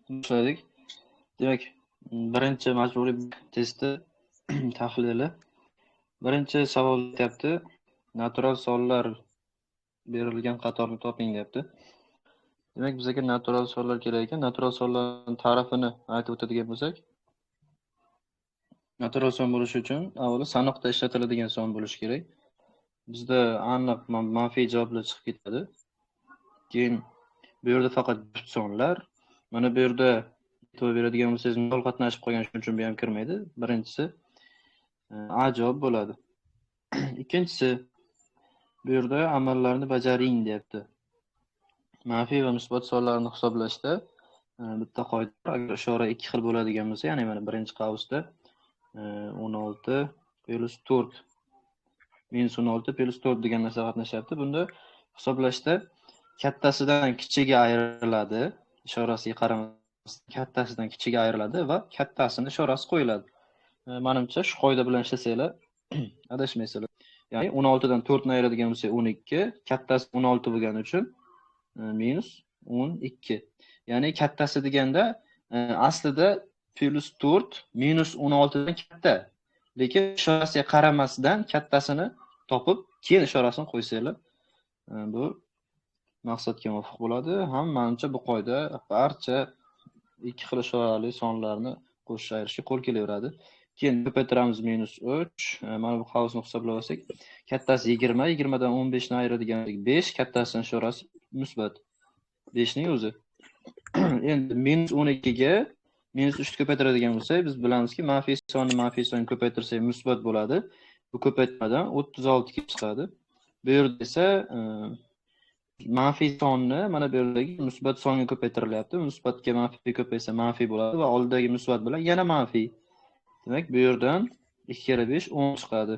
Boshladik. Demak, birinchi majburiy testi tahlili. Birinchi savol aytyapti. Natural sonlar berilgan qatorni toping deyapti. Demak, bizga natural sonlar kerak ekan. Natural sonlarning ta'rifini aytib o'tadigan bo'lsak, natural son bo'lishi uchun avvalo sanoqda ishlatiladigan son bo'lishi kerak. Bizda aniq manfiy javoblar chiqib ketadi. Keyin bu yerda faqat juft sonlar. Mana bu yerda e'tibor beradigan bo'lsangiz, nol qatnashib qolgan, shuning uchun bu ham kirmaydi. Birinchisi A javob bo'ladi. Ikkinchisi, bu yerda amallarni bajaring deyapti. Manfiy va musbat sonlarni hisoblashda bitta qoida bor. Agar ishora ikki xil bo'ladigan bo'lsa, ya'ni mana birinchi qavsda 16 plus 4 minus 16 plus 4 degan narsa qatnashyapti. Bunda hisoblashda kattasidan kichigiga ayriladi, ishorasiga qaramasdan kattasidan kichigiga ayriladi va kattasini ishorasi qo'yiladi. Menimcha shu qoida bilan ishlasanglar adashmaysizlar. Ya'ni 16 dan 4 ni ayiradigan bo'lsa 12, kattasi 16 bo'lgani uchun minus 12. Ya'ni kattasi deganda aslida plus 4 minus 16 dan katta. Lekin ishorasiga qaramasdan kattasini topib, keyin ishorasini qo'ysanglar, bu maqsadga muvofiq bo'ladi. Ham menimcha bu qoida barcha ikki xil ishorali sonlarni qo'shib ayirishga qo'l kelaveradi. Keyin ko'paytiramiz minus 3. Mana bu qavsni hisoblab olsak, kattasi 20, 20 dan 15 ni ayiradigan 5, kattasining ishorasi musbat 5 ning o'zi. Endi minus 12 ga minus 3 ni ko'paytiradigan bo'lsak, biz bilamizki, manfiy sonni ko'paytirsak musbat bo'ladi. Bu ko'paytmadan 36 ga chiqadi. Bu yerda esa manfiy sonni mana bu yerdagi musbat songa ko'paytirilyapti. Musbatga manfiy ko'paysa manfiy bo'ladi va oldidagi musbat bilan yana manfiy. Demak, bu yerdan 2 kere 5 10 chiqadi.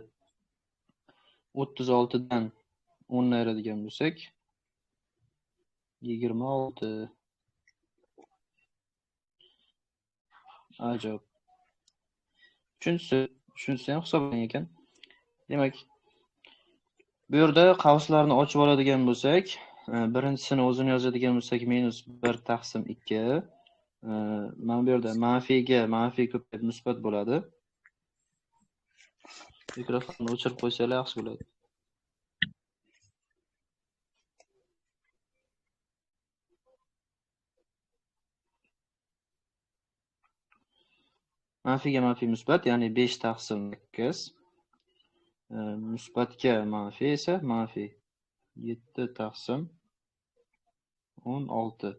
36 dan 10 ni ayiradigan bo'lsak 26. Ajoyib. Shunisi ham hisoblangan ekan. Demak, bu yerda qavslarni ochib oladigan bo'lsak, birinchisini o'zini yozadigan bo'lsak minus 1 taqsim 2. Mana bu yerda manfiyga manfiy ko'payib musbat bo'ladi. Mikrofonni o'chirib qo'ysanglar yaxshi bo'ladi. Manfiyga manfiy musbat, ya'ni 5 taqsim 8. Musbatga manfiy esa manfiy 7 taqsim 16.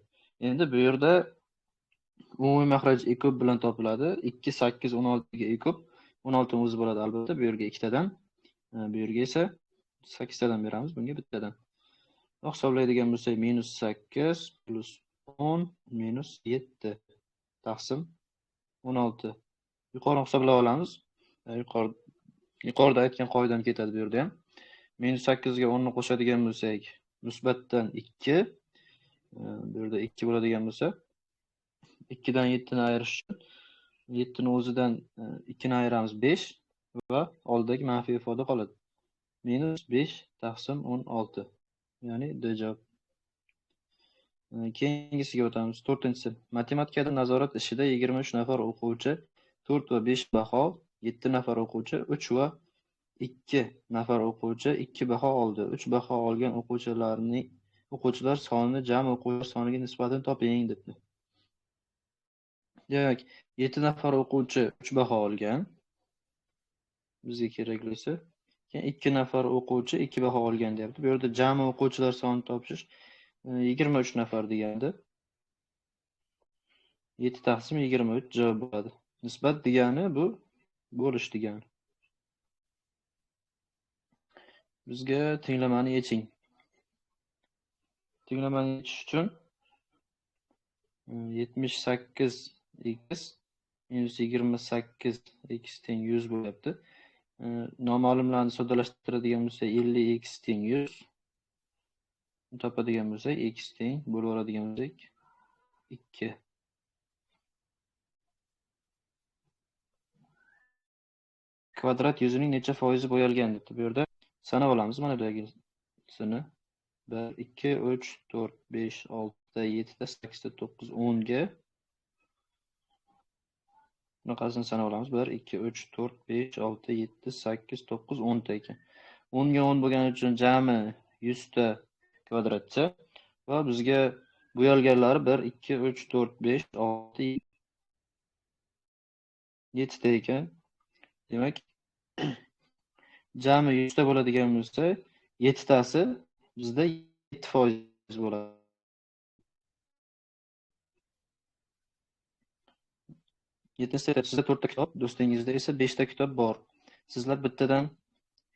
Endi bu yerda umumiy maxraj e ko'p bilan topiladi. 2 8 16 ga e ko'p 16 o'zi bo'ladi albatta. Bu yerga 2 tadan, bu yerga esa 8 tadan beramiz, bunga bittadan. Hisoblaydigan bo'lsak minus 8 plus 10 minus 7 taqsim 16. Yuqori hisoblab olamiz. Yuqorida aytgan qoidam ketadi bu yerda ham. Minus 8 ga 10 ni qo'shadigan bo'lsak, musbatdan 2, bu yerda 2 bo'ladigan bo'lsa, 2 dan 7 ni ayirish uchun 7 ni o'zidan 2 ni ayiramiz 5 va oldidagi manfiy ifoda qoladi. Minus 5 taqsim 16. Ya'ni D javob. Keyingisiga o'tamiz. 4-inchisi. Matematikada nazorat ishida 23 nafar o'quvchi, 4 va 5 baho, 7 nafar o'quvchi, 3 va 2 nafar o'quvchi 2 baho oldi. 3 baho olgan o'quvchilar sonini jami o'quvchilar soniga nisbatini toping debdi. Demak, 7 nafar o'quvchi 3 baho olgan. Bizga keraklisi. Keyin 2 nafar o'quvchi 2 baho olgan deyapti. Bu yerda jami o'quvchilar sonini topish 23 nafar degandi. 7 taqsim 23 javob bo'ladi. Nisbat degani bu bo'lish degani. Bizga tenglamani yeching. Tenglamani yechish uchun 78 x minus 28 x teng 100 bo'lyapti. Noma'lumlarni soddalashtiradigan bo'lsa 50 x teng 100 topadigan bo'lsak x teng bo'lib oladigan bo'lsak 2. Kvadrat yuzining necha foizi bo'yalgan debdi. Bu yerda sanab olamiz mana budagisini. 1 2 3 4 5 6 7 8 9 10 ga Bunaqasini sanab olamiz. 1, 2, 3, 4, 5, 6, 7, 8, 9, 10 ta ekan. 10 ga 10 bo'lgani uchun jami 100 ta kvadratcha va bizga bo'yalganlari 1, 2, 3, 4, 5, 6, 7 ta ekan. Demak, jami 100 ta bo'ladigan bo'lsa, 7 tasi bizda 7% bo'ladi. 7 sizda 4 ta kitob, do'stingizda esa 5 ta kitob bor. Sizlar bittadan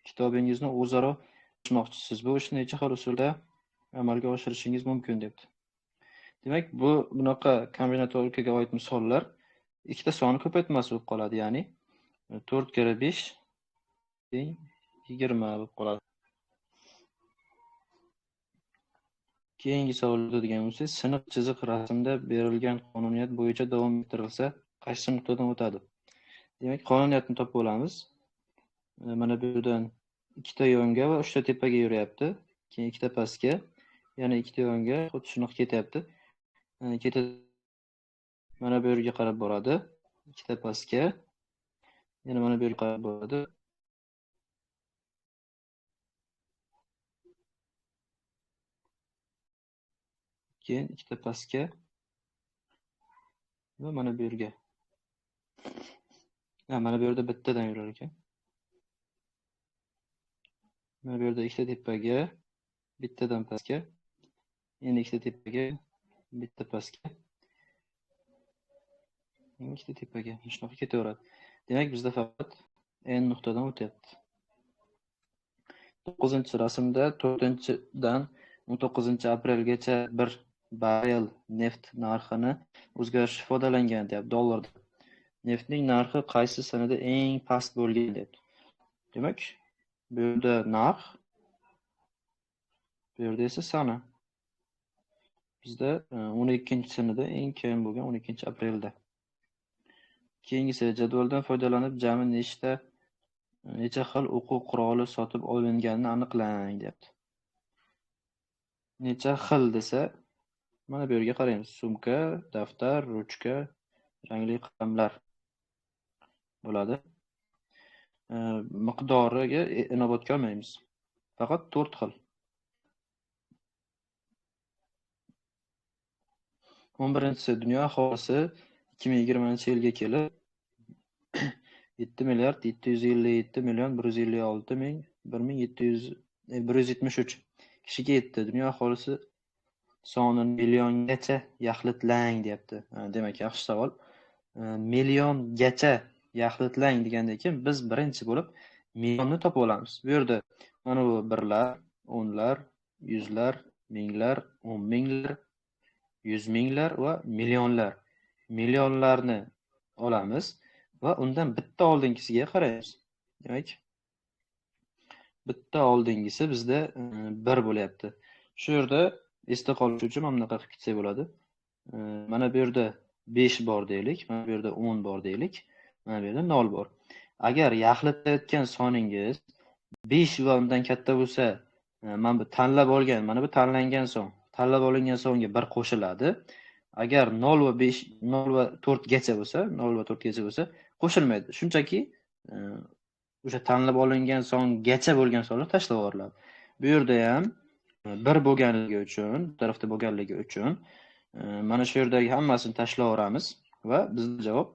kitobingizni o'zaro ochmoqchisiz. Bu ishni necha xil usulda amalga oshirishingiz mumkin debdi. Demak, bunaqa kombinatorikaga oid misollar ikkita soni ko'paytmasi bo'lib qoladi, ya'ni 4 kira 5 teng 20 bo'lib qoladi. Keyingi savol o'tadigan bo'lsak, siniq chiziq rasmda berilgan qonuniyat bo'yicha davom ettirilsa, qaysi nuqtadan o'tadi? Demak, qonuniyatni topib olamiz. Mana bu yerdan ikkita yonga va 3 ta tepaga yuryapti. Keyin ikkita pastga, yana ikkita yonga xuddi shunaqa ketyapti. Mana bu yerga qarab boradi. Ikkita pastga, yana mana bu yerga qarab boradi. Keyin ikkita pastga va mana bu yerga. Mana bu yerda bittadan yurar ekan. Mana bu yerda ikkita tepaga, bittadan pastga, yana ikkita tepaga, bitta pastga, yana ikkita tepaga. Shunaqa ketaveradi. Demak, bizda faqat n nuqtadan o'tyapti. 9-rasmda 4-dan 19-aprelgacha 1 barrel neft narxini o'zgarish ifodalangan deyapti dollarda. Neftning narxi qaysi sanada eng past bo'lgan deyapti. Demak, bu yerda narx, bu yerda esa sana. Bizda 12-sanada eng kam bo'lgan 12-aprelda. Keyingisi jadvaldan foydalanib jami necha xil o'quv quroli sotib olinganini aniqlang deyapti. Necha xil desa, mana bu yerga qaraymiz. Sumka, daftar, ruchka, rangli qalamlar bo'ladi. Miqdoriga inobatga olmaymiz. Faqat 4 xil. 11-si dunyo aholisi 2020-yilga kelib 7 milliard 757 million 156 ming 173 kishiga yetdi. Dunyo aholisi sonini milliongacha yaxlitlang deyapti. Demak, yaxshi savol. Milliongacha yaxlitlang degandan keyin biz birinchi bo'lib millionni topib olamiz. Bu yerda mana bu birlar, o'nlar, yuzlar, minglar, 10 minglar, 100 minglar va millionlar. Millionlarni olamiz va undan bitta oldingisiga qaraymiz. Demak, bitta oldingisi bizda 1 bo'lyapti. Shu yerda esda qolish uchun mana bunaqa qilib ketsak bo'ladi. Mana bu yerda 5 bor deylik, mana bu yerda 10 bor deylik, mana bu yerda 0 bor. Agar yaxlitayotgan soningiz 5 va undan katta bo'lsa, mana bu tanlab olgan, mana bu tanlangan son, tanlab olingan songa 1 qo'shiladi. Agar 0 va 5, 0 va 4 gacha bo'lsa, 0 va 4 gacha bo'lsa, qo'shilmaydi. Shunchaki o'sha tanlab olingan songacha bo'lgan sonlar tashlab yuboriladi. Bu yerda ham 1 bo'lganligi uchun, bu tarafda bo'lganligi uchun mana shu yerdagi hammasini tashlayveramiz va bizning javob.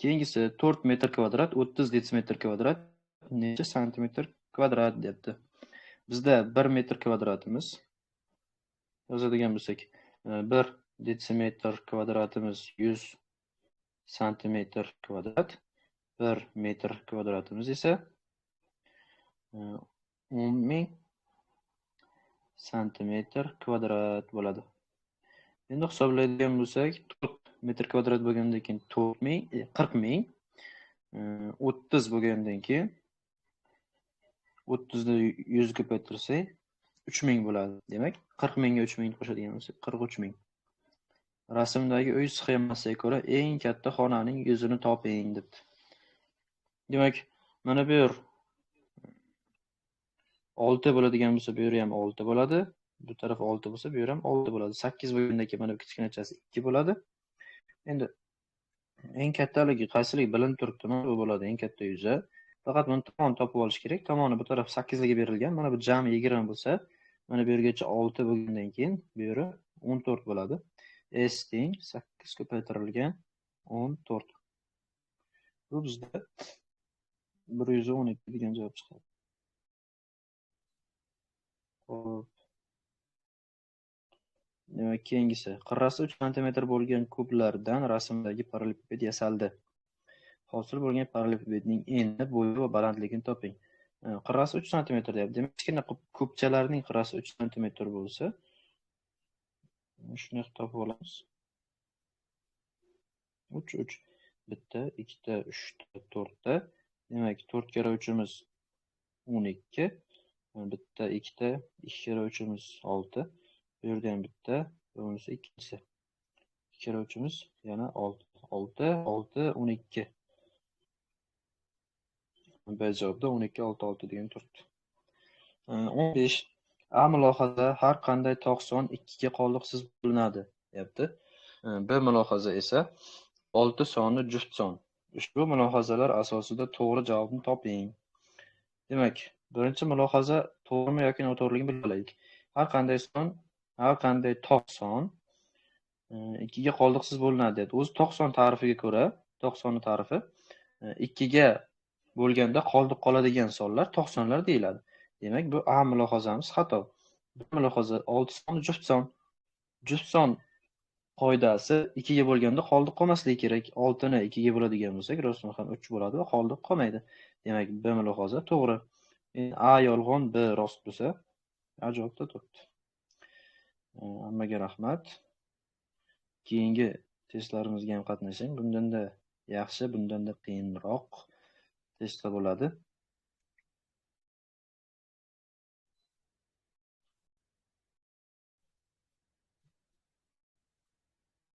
Keyingisi 4 metr kvadrat 30 detsimetr kvadrat necha santimetr kvadrat debdi. Bizda 1 metr kvadratimiz yozadigan bo'lsak, 1 detsimetr kvadratimiz 100 santimetr kvadrat, 1 metr kvadratimiz esa 10.000 santimetr kvadrat bo'ladi. Endi hisoblaydigan bo'lsak, 4 metr kvadrat bo'lgandan keyin 40.000, 30 bo'lgandan keyin 30 ni 100 ga ko'paytirsak 3.000 bo'ladi. Demak, 40.000 ga 3.000 qo'shadigan bo'lsak 43.000. Rasmdagi uy sxemasiga ko'ra eng katta xonaning yuzini toping debdi. Demak, mana bu yer 6 bo'ladigan bo'lsa, bu yer ham 6 bo'ladi. Bu taraf 6 bo'lsa, bu yer ham 6 bo'ladi. 8 bo'lgandan keyin mana bu kichkinachasi 2 bo'ladi. Endi eng kattaligi qaysiligi bilinib turibdimi? Bu bo'ladi eng katta yuza. Faqat buni tomon topib olish kerak. Tomoni bu taraf 8 ligi berilgan. Mana bu jami 20 bo'lsa, mana bu yergacha 6 bo'lgandan keyin bu yeri 14 bo'ladi. S teng 8 ko'paytirilgan 14. Bu bizda 112 degan javob chiqadi. Xo'p. Demak, keyingisi. Qirrasi 3 sm bo'lgan kublardan rasmdagi parallelipiped yasaldi. Hosil bo'lgan parallelipipedning eni, bo'yi va balandligini toping. Qirrasi 3 sm deyapti. Demak, kichkina kubchalarning qirrasi 3 sm bo'lsa, shuni topib olamiz. 3 3 bitta, ikkita, 3ta, 4ta. Demak, 4 kira 3imiz 12. Bitta, ikkita, 2 kira 3imiz 6. Bu yerda ham bitta, bunisi ikkinchisi. 2 kira 3imiz yana 6. 6 6 12. B javobda 12 6 6 degan turibdi. 15. A mulohaza har qanday tog' son 2 ga qoldiqsiz bo'linadi, deyapti. B mulohaza esa 6 soni juft son. Ushbu mulohazalar asosida to'g'ri javobni toping. Demak, birinchi mulohaza to'g'rimi yoki noto'g'riligini bilib olaylik. Har qanday tog' son 2 ga qoldiqsiz bo'linadi deyapti. O'zi tog' son ta'rifiga ko'ra, tog' soni ta'rifi 2 ga bo'lganda qoldiq qoladigan sonlar tog' sonlar deyiladi. Demak, bu A mulohazamiz xato. Bu mulohaza 6 son juft son. Juft son qoidasi 2 ga bo'lganda qoldiq qolmasligi kerak. 6 ni 2 ga bo'ladigan bo'lsak, rostdan ham 3 bo'ladi va qoldiq qolmaydi. Demak, B mulohaza to'g'ri. A yolg'on, B rost bo'lsa, A javobda turibdi. Hammaga rahmat. Keyingi testlarimizga ham qatnashing. Bundan-da yaxshi, bundan-da qiyinroq testlar bo'ladi.